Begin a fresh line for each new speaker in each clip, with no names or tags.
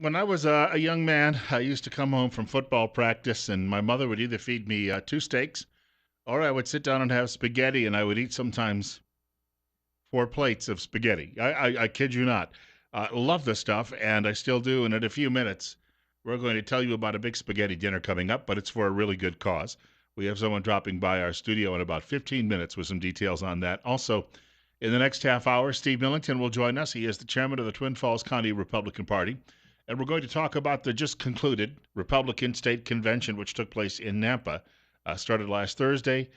When I was a young man, I used to come home from football practice, and my mother would either feed me two steaks, or I would sit down and have spaghetti, and I would eat sometimes 4 plates of spaghetti. I kid you not. Love the stuff, and I still do. And in a few minutes, we're going to tell you about a big spaghetti dinner coming up, but it's for a really good cause. We have someone dropping by our studio in about 15 minutes with some details on that. Also, in the next half hour, Steve Millington will join us. He is the chairman of the Twin Falls County Republican Party. And we're going to talk about the just concluded Republican State Convention, which took place in Nampa, started last Thursday,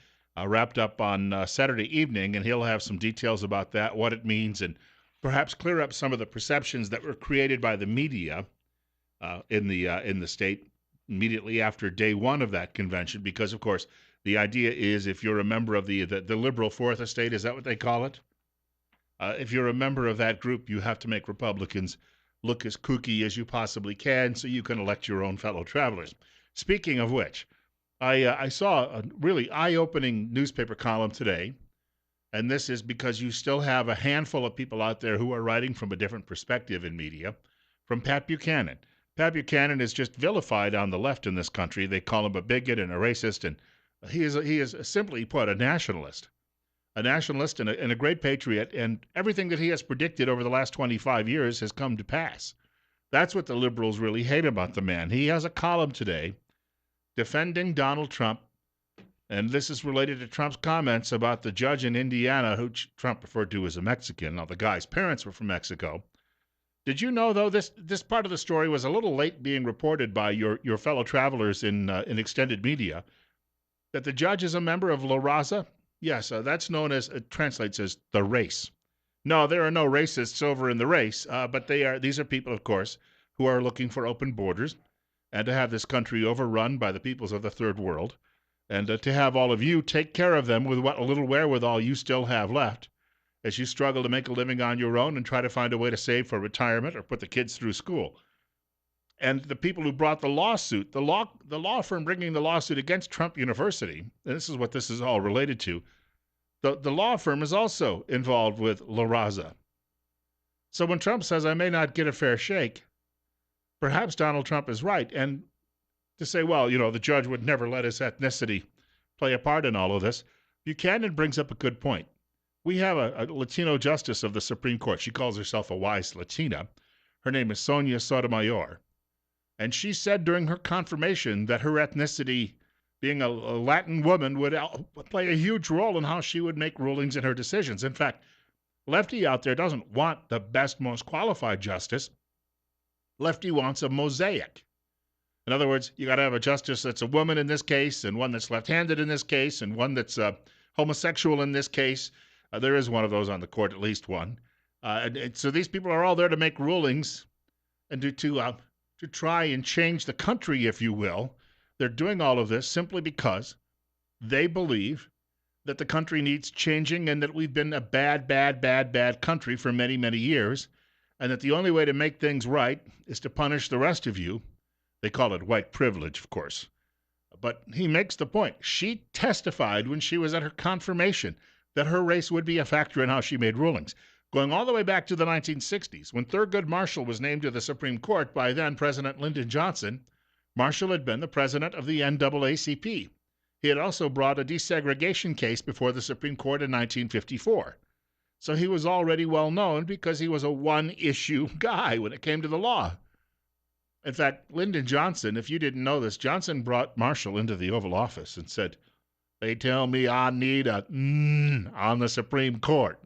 wrapped up on Saturday evening, and he'll have some details about that, what it means, and perhaps clear up some of the perceptions that were created by the media in the state immediately after day one of that convention. Because, of course, the idea is if you're a member of the liberal Fourth Estate, is that what they call it? If you're a member of that group, you have to make Republicans look as kooky as you possibly can so you can elect your own fellow travelers. Speaking of which, I saw a really eye-opening newspaper column today, and this is because you still have a handful of people out there who are writing from a different perspective in media, from Pat Buchanan. Pat Buchanan is just vilified on the left in this country. They call him a bigot and a racist, and he is simply put a nationalist and a great patriot, and everything that he has predicted over the last 25 years has come to pass. That's what the liberals really hate about the man. He has a column today defending Donald Trump, and this is related to Trump's comments about the judge in Indiana who Trump referred to as a Mexican. Now, the guy's parents were from Mexico. Did you know, though, this part of the story was a little late being reported by your fellow travelers in extended media, that the judge is a member of La Raza? Yes, that's known as, it translates as the race. No, there are no racists over in the race, but these are people, of course, who are looking for open borders and to have this country overrun by the peoples of the third world, and to have all of you take care of them with what little wherewithal you still have left as you struggle to make a living on your own and try to find a way to save for retirement or put the kids through school. And the people who brought the lawsuit, the law firm bringing the lawsuit against Trump University, and this is what this is all related to, the law firm is also involved with La Raza. So when Trump says, I may not get a fair shake, perhaps Donald Trump is right. And to say, well, the judge would never let his ethnicity play a part in all of this, Buchanan brings up a good point. We have a Latino justice of the Supreme Court. She calls herself a wise Latina. Her name is Sonia Sotomayor. And she said during her confirmation that her ethnicity, being a Latin woman, would play a huge role in how she would make rulings in her decisions. In fact, Lefty out there doesn't want the best, most qualified justice. Lefty wants a mosaic. In other words, you got to have a justice that's a woman in this case, and one that's left-handed in this case, and one that's homosexual in this case. There is one of those on the court, at least one. And so these people are all there to make rulings and to try and change the country, if you will. They're doing all of this simply because they believe that the country needs changing and that we've been a bad, bad, bad, bad country for many, many years, and that the only way to make things right is to punish the rest of you. They call it white privilege, of course. But he makes the point. She testified when she was at her confirmation that her race would be a factor in how she made rulings. Going all the way back to the 1960s, when Thurgood Marshall was named to the Supreme Court by then President Lyndon Johnson, Marshall had been the president of the NAACP. He had also brought a desegregation case before the Supreme Court in 1954. So he was already well known because he was a one-issue guy when it came to the law. In fact, Lyndon Johnson, if you didn't know this, Johnson brought Marshall into the Oval Office and said, they tell me I need a on the Supreme Court.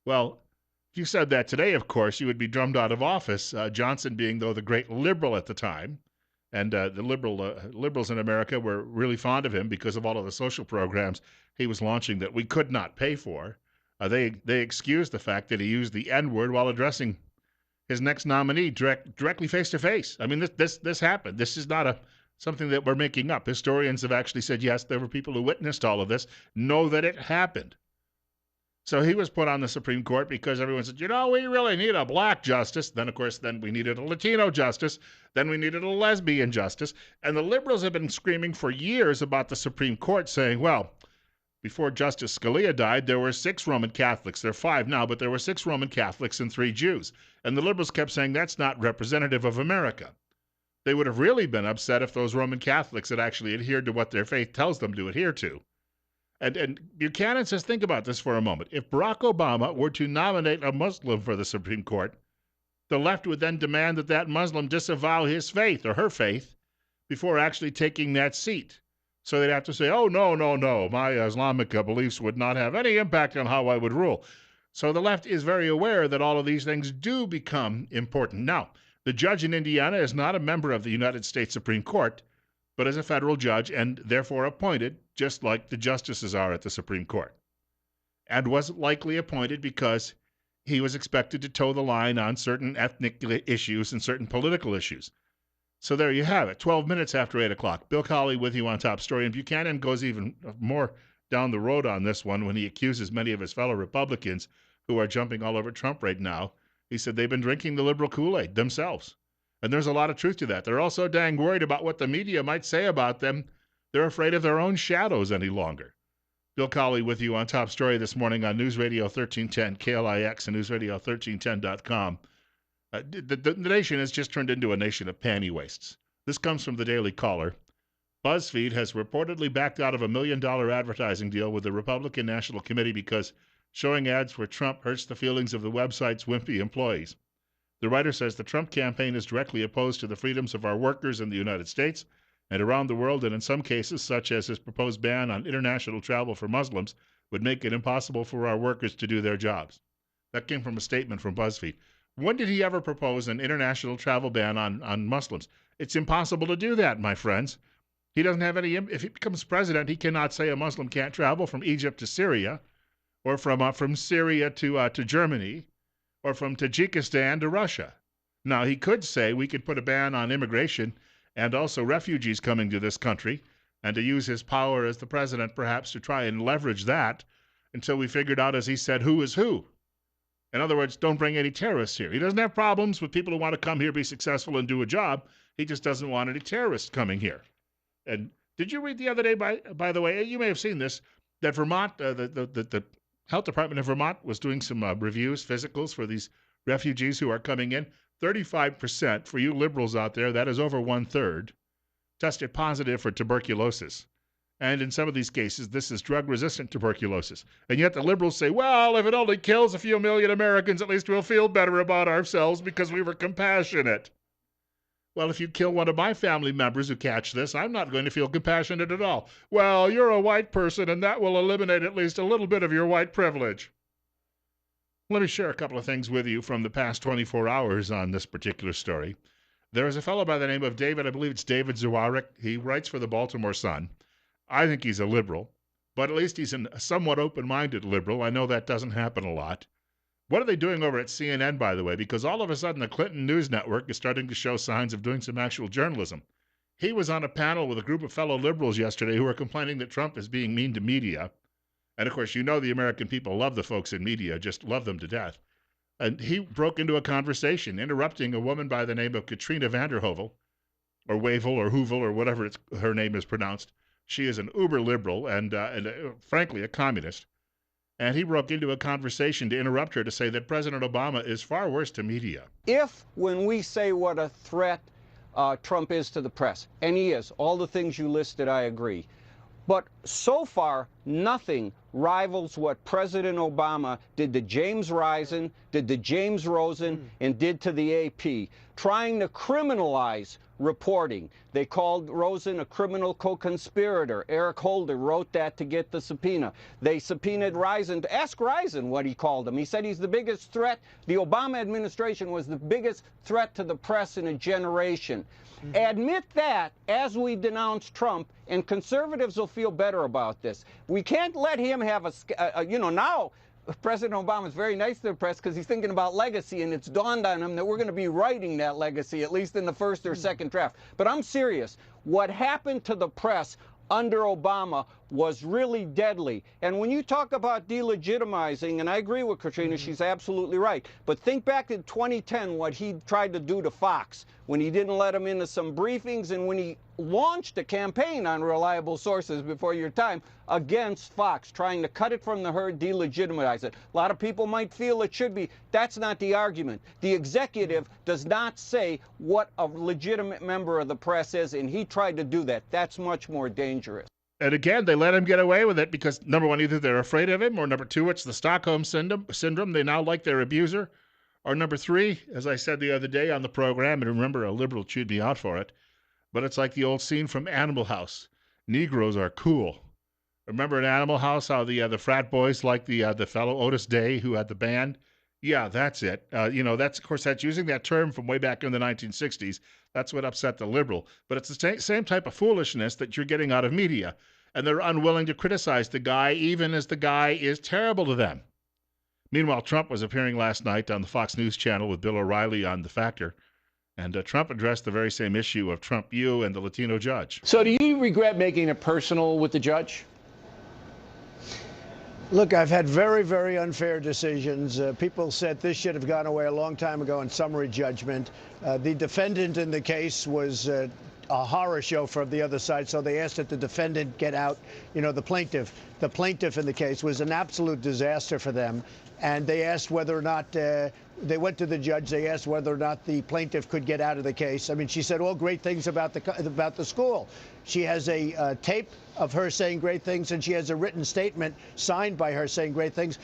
Well, if you said that today, of course, you would be drummed out of office, Johnson being, though, the great liberal at the time. And the liberals in America were really fond of him because of all of the social programs he was launching that we could not pay for. They excused the fact that he used the N-word while addressing his next nominee directly face-to-face. I mean, this happened. This is not something that we're making up. Historians have actually said, yes, there were people who witnessed all of this, know that it happened. So he was put on the Supreme Court because everyone said, we really need a black justice. Then, of course, then we needed a Latino justice. Then we needed a lesbian justice. And the liberals have been screaming for years about the Supreme Court, saying, well, Before Justice Scalia died, there were 6 Roman Catholics. There are 5 now, but there were 6 Roman Catholics and 3 Jews. And the liberals kept saying that's not representative of America. They would have really been upset if those Roman Catholics had actually adhered to what their faith tells them to adhere to. And Buchanan says, think about this for a moment. If Barack Obama were to nominate a Muslim for the Supreme Court, the left would then demand that that Muslim disavow his faith or her faith before actually taking that seat. So they'd have to say, oh, no, my Islamic beliefs would not have any impact on how I would rule. So the left is very aware that all of these things do become important. Now, the judge in Indiana is not a member of the United States Supreme Court, but is a federal judge and therefore appointed just like the justices are at the Supreme Court, and was likely appointed because he was expected to toe the line on certain ethnic issues and certain political issues. So there you have it, 12 minutes after 8 o'clock. Bill Colley with you on Top Story. And Buchanan goes even more down the road on this one when he accuses many of his fellow Republicans who are jumping all over Trump right now. He said they've been drinking the liberal Kool-Aid themselves. And there's a lot of truth to that. They're also dang worried about what the media might say about them. They're afraid of their own shadows any longer. Bill Colley with you on Top Story this morning on News Radio 1310, KLIX, and NewsRadio1310.com. The nation has just turned into a nation of panty wastes. This comes from the Daily Caller. BuzzFeed has reportedly backed out of $1 million advertising deal with the Republican National Committee because showing ads for Trump hurts the feelings of the website's wimpy employees. The writer says the Trump campaign is directly opposed to the freedoms of our workers in the United States and around the world, and in some cases, such as his proposed ban on international travel for Muslims, would make it impossible for our workers to do their jobs. That came from a statement from BuzzFeed. When did he ever propose an international travel ban on Muslims? It's impossible to do that, my friends. He doesn't have any. If he becomes president, he cannot say a Muslim can't travel from Egypt to Syria, or from Syria to Germany, or from Tajikistan to Russia. Now, he could say we could put a ban on immigration and also refugees coming to this country, and to use his power as the president perhaps to try and leverage that until we figured out, as he said, who is who. In other words, don't bring any terrorists here. He doesn't have problems with people who want to come here, be successful, and do a job. He just doesn't want any terrorists coming here. And did you read the other day, by the way, you may have seen this, that Vermont, the Health Department of Vermont was doing some reviews, physicals for these refugees who are coming in. 35%, for you liberals out there, that is over 1/3, tested positive for tuberculosis. And in some of these cases, this is drug-resistant tuberculosis. And yet the liberals say, well, if it only kills a few million Americans, at least we'll feel better about ourselves because we were compassionate. Well, if you kill one of my family members who catch this, I'm not going to feel compassionate at all. Well, you're a white person, and that will eliminate at least a little bit of your white privilege. Let me share a couple of things with you from the past 24 hours on this particular story. There is a fellow by the name of David, I believe it's David Zawarek. He writes for the Baltimore Sun. I think he's a liberal, but at least he's a somewhat open-minded liberal. I know that doesn't happen a lot. What are they doing over at CNN, by the way? Because all of a sudden the Clinton News Network is starting to show signs of doing some actual journalism. He was on a panel with a group of fellow liberals yesterday who were complaining that Trump is being mean to media. And of course, you know the American people love the folks in media, just love them to death. And he broke into a conversation, interrupting a woman by the name of Katrina Vanderhovel, or Wavel, or Hoovel, or whatever her name is pronounced. She is an uber liberal and frankly, a communist. And he broke into a conversation to interrupt her to say that President Obama is far worse to media.
If, when we say what a threat Trump is to the press, and he is, all the things you listed, I agree. But so far, nothing rivals what President Obama did to James Risen, did to James Rosen, and did to the AP, trying to criminalize reporting. They called Rosen a criminal co-conspirator. Eric Holder wrote that to get the subpoena. They subpoenaed Risen. Ask Risen what he called him. He said he's the biggest threat. The Obama administration was the biggest threat to the press in a generation. Admit that as we denounce Trump, and conservatives will feel better about this. We can't let him have now President Obama is very nice to the press because he's thinking about legacy, and it's dawned on him that we're going to be writing that legacy, at least in the first or second draft. But I'm serious. What happened to the press under Obama was really deadly. And when you talk about delegitimizing, and I agree with Katrina, she's absolutely right, but think back in 2010 what he tried to do to Fox when he didn't let him into some briefings and when he launched a campaign on reliable sources before your time against Fox, trying to cut it from the herd, delegitimize it. A lot of people might feel it should be. That's not the argument. The executive does not say what a legitimate member of the press is, and he tried to do that. That's much more dangerous.
And again, they let him get away with it because, number one, either they're afraid of him, or number two, it's the Stockholm syndrome. They now like their abuser. Or number three, as I said the other day on the program, and remember, a liberal chewed me out for it, but it's like the old scene from Animal House. Negroes are cool. Remember in Animal House how the frat boys like the fellow Otis Day who had the band? Yeah, that's it. That's, of course, that's using that term from way back in the 1960s. That's what upset the liberal. But it's the same type of foolishness that you're getting out of media. And they're unwilling to criticize the guy, even as the guy is terrible to them. Meanwhile, Trump was appearing last night on the Fox News channel with Bill O'Reilly on The Factor. And Trump addressed the very same issue of Trump U and the Latino judge.
So do you regret making it personal with the judge?
Look, I've had very, very unfair decisions. People said this should have gone away a long time ago in summary judgment. The defendant in the case was a horror show from the other side, so they asked that the defendant get out. The plaintiff in the case was an absolute disaster for them. And they asked whether or not, they went to the judge, they asked whether or not the plaintiff could get out of the case. I mean, she said all great things about the school. She has a tape of her saying great things, and she has a written statement signed by her saying great things.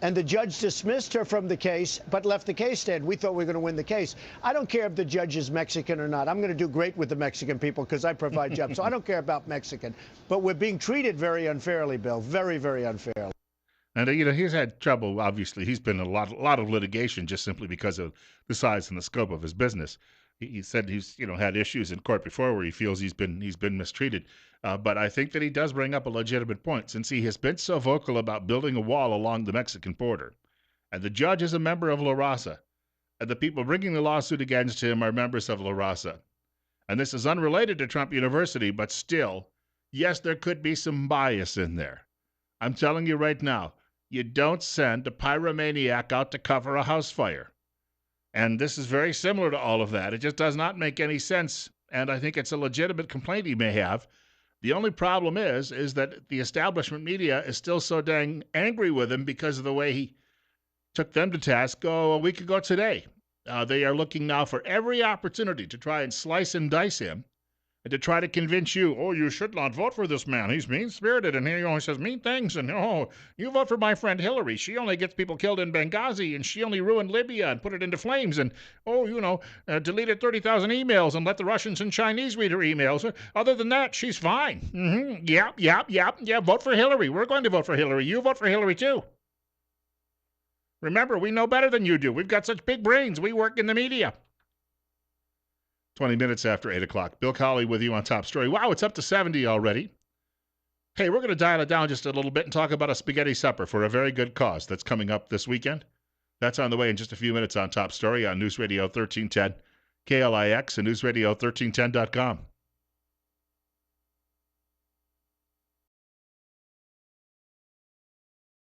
And the judge dismissed her from the case, but left the case stand. We thought we were going to win the case. I don't care if the judge is Mexican or not. I'm going to do great with the Mexican people because I provide jobs. So I don't care about Mexican. But we're being treated very unfairly, Bill, very, very unfairly.
And, he's had trouble, obviously. He's been in a lot of litigation just simply because of the size and the scope of his business. He said he's, had issues in court before where he feels he's been mistreated. But I think that he does bring up a legitimate point, since he has been so vocal about building a wall along the Mexican border. And the judge is a member of La Raza. And the people bringing the lawsuit against him are members of La Raza. And this is unrelated to Trump University, but still, yes, there could be some bias in there. I'm telling you right now, you don't send a pyromaniac out to cover a house fire. And this is very similar to all of that. It just does not make any sense. And I think it's a legitimate complaint he may have. The only problem is that the establishment media is still so dang angry with him because of the way he took them to task a week ago today. They are looking now for every opportunity to try and slice and dice him, and to try to convince you, you should not vote for this man. He's mean-spirited, and he only says mean things. And, you vote for my friend Hillary. She only gets people killed in Benghazi, and she only ruined Libya and put it into flames. And, deleted 30,000 emails and let the Russians and Chinese read her emails. Other than that, she's fine. Yeah, vote for Hillary. We're going to vote for Hillary. You vote for Hillary, too. Remember, we know better than you do. We've got such big brains. We work in the media. 20 minutes after 8 o'clock. Bill Colley with you on Top Story. Wow, it's up to 70 already. Hey, we're going to dial it down just a little bit and talk about a spaghetti supper for a very good cause that's coming up this weekend. That's on the way in just a few minutes on Top Story on News Radio 1310, KLIX, and NewsRadio1310.com.